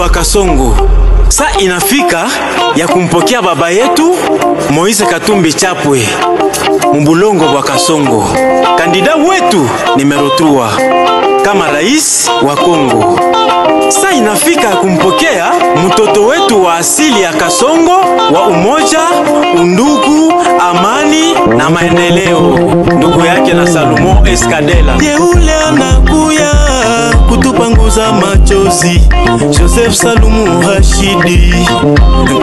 wa Kasongo. Sa inafika ya kumpokea baba yetu Moise Katumbi Chapwe Mbulongo wa Kasongo, kandida wetu numero 3 kama rais wa Kongo. Sa inafika ya kumpokea mtoto wetu wa asili ya Kasongo wa umoja, undugu, amani na maendeleo, ndugu yake na Salomo Eskadela. Yeule anakuya kutupanguza machozi, Joseph Salumu Rashidi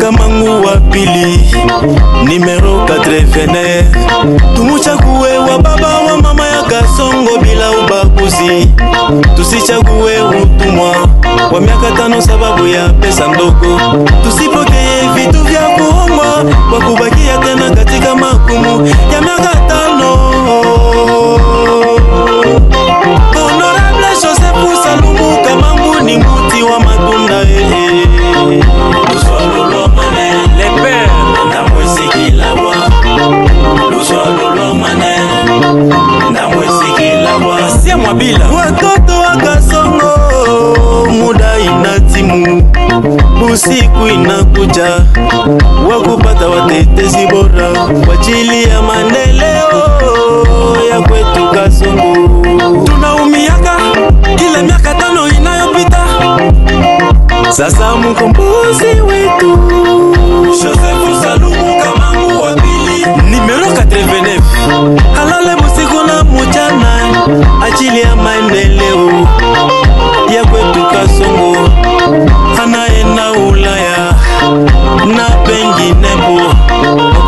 Kamangu wa pili numero 89. Tumuchague wa baba wa mama ya Kasongo bila ubaguzi, tusichague utumwa wa miaka 5 sababu ya pesa ndogo, tusipokee vitu vya kuomba kwa kubakia tena katika makumu ya miaka 5. Honorable Joseph Salumu Kamangu ni muti wa matunda le père na mwezikilawa lusololomane na mwezikilawa sia mwabila. Watoto wa Kasongo muda inatimu, usiku inakuja wakupata watetezi bora kwa ajili ya maendeleo ya kwetu Kasongo. Tunaumiaka ile miaka 5 inayopita, sasa mkombozi wetu Joseph Salumu Kamangu wa pili numero 89 halale busiku na mchana ajili ya maendeleo ya kwetu Kasongo. Anaenda Ulaya na penginepo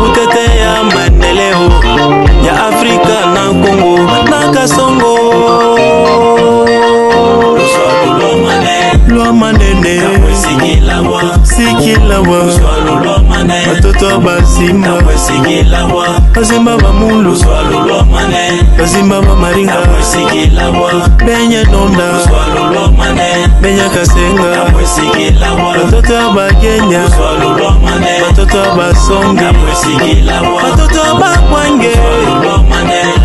kutetea maendeleo ya Afrika na Kongo na Kasongo. Lwa manene sikilawa watoto bazima bazima bamulu bazima bamaringa benye nonda benye kasenga watoto bagenya watoto basonge watoto bakwange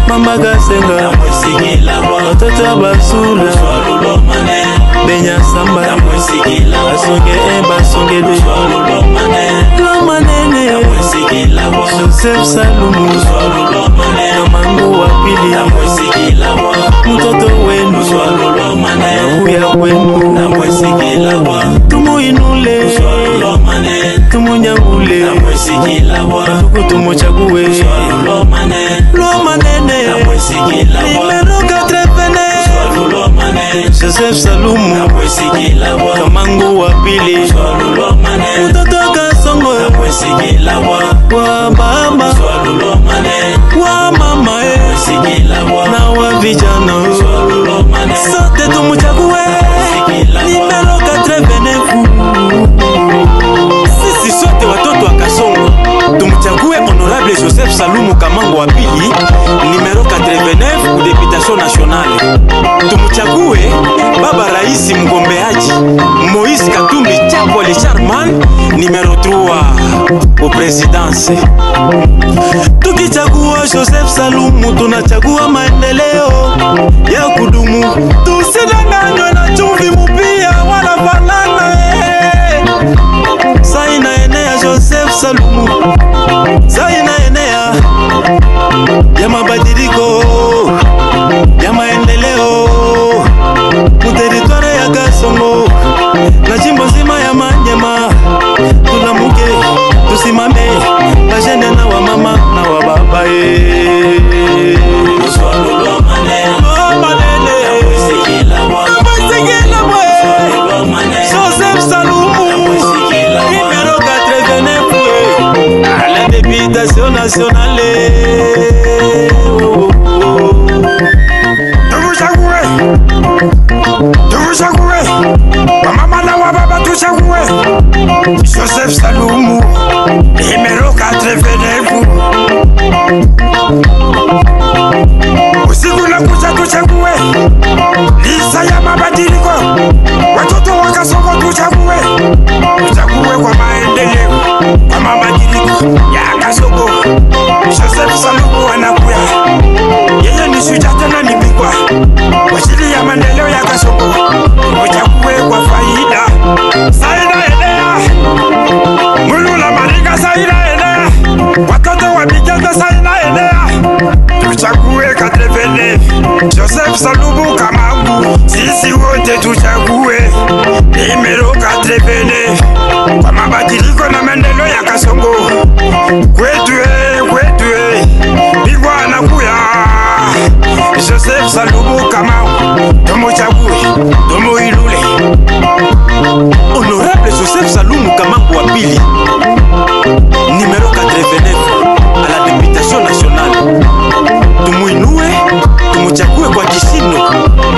mama kasenga watoto basula benya samba basonge basonge de lo manene Joseph Salumu Kamangu wa pili mtoto wenu ya wenu tumuinule tumunyangule tumuchague lo manene numero 89 Joseph Salumu Kamangu wa pili mtoto Kasongo wa baba wa mama na wa vijana sote tumuchague numero 89. Sisi sote watoto wa Kasongo tumuchague honorable Joseph Salumu Kamangu wa pili numero 89 ku députation nationale. Tumuchague baba rais mgombeaji Moise Katumbi Chapwe le Charman numero 3 au présidence. Tukichagua Joseph Salumu tunachagua maendeleo ya kudumu, tusidanganywe na chumvi mupia wala banana. Saina enea Joseph Salumu, saina enea ya mabadiliko ya maendeleo muteritware ya Kasongo na jimbo zima ya Manyema. Tulamuke tusimame bajene na wa mama na wa baba Joseph Salumu numero 89 à la députation nationale. Tuchague mama na wa baba, tuchague Joseph Salumu numero 89. Usiku na kucha tuchague lisa ya mabadiliko, watoto wa Kasongo tuchague kwa maendeleo, kwa mabadiliko ya Kasongo. Joseph Salumu anakuya, yeye ni shujaa tena ni bingwa kwa ajili ya maendeleo ya Kasongo. Uchague kwa faida tunaendelea, tuchague 89 Joseph Salumu Kamangu, sisi wote tuchague numero 89 kwa mabadiliko na maendeleo ya Kasongo. Kwetu bigwa anakuya Joseph Salumu Kamangu, tumuchague, tumuilule. Honorable Joseph Salumu Kamangu wa pili, numéro 89 à la députation nationale. Tumuinue, tumuchague kwa kishindo,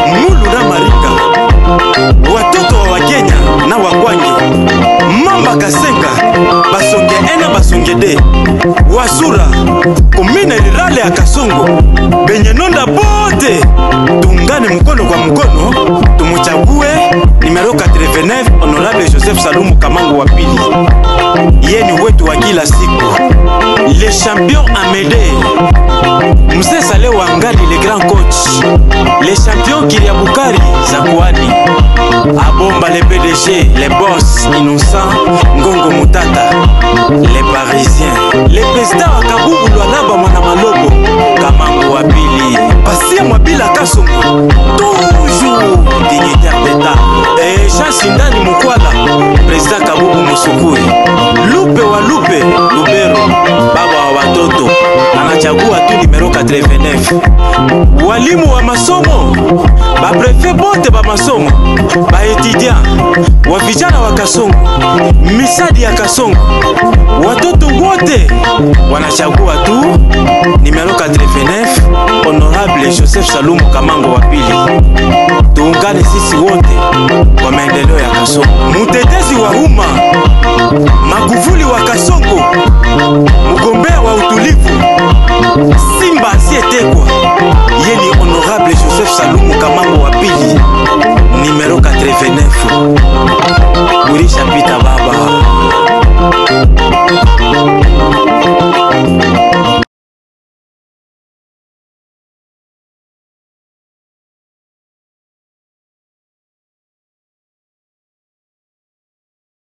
mulu na marika. Watoto wa Wakenya na wakwange, Mamba Kasenga, Basonge ena Basonge de, Wasura, kumine lirale ya Kasongo, benye nonda bote, tungane mkono kwa mkono, tumuchague numero 89 Honorable Joseph Salumu Kamangu wa pili. Yeni wetu wa kila siku, le champion Amédée, Mzee Saleh Wangali, le grand coach, le champion Kiriabukari Zakuani, Abomba le PDG, le boss Innocent Ngongo Mutata, les Parisiens, le président wa Kabubu Lwanaba Mwana Malobo Kamangu wa pili, Pasia Mwabila Kasongo, toujours dignitaire d'État, et Jean Sindani Mukwala, président Kabubu Musukui, Lupe wa Lupe Lubero, baba wa watoto, anachagua tu numero 89. Walimu wa masomo, ba prefet bote ba masomo, ba etudiant, wa vijana wa Kasongo, misadi ya Kasongo, watoto wote wanachagua tu numero 89 Honorable Joseph Salumu Kamangu wa pili. Tuungane sisi wote kwa maendeleo ya Kasongo. Mutetezi wa umma, Magufuli wa Kasongo, mgombea wa utulivu, Simba asietekwa, yeni Honorable Joseph Salumu Kamangu wa pili, numero 89.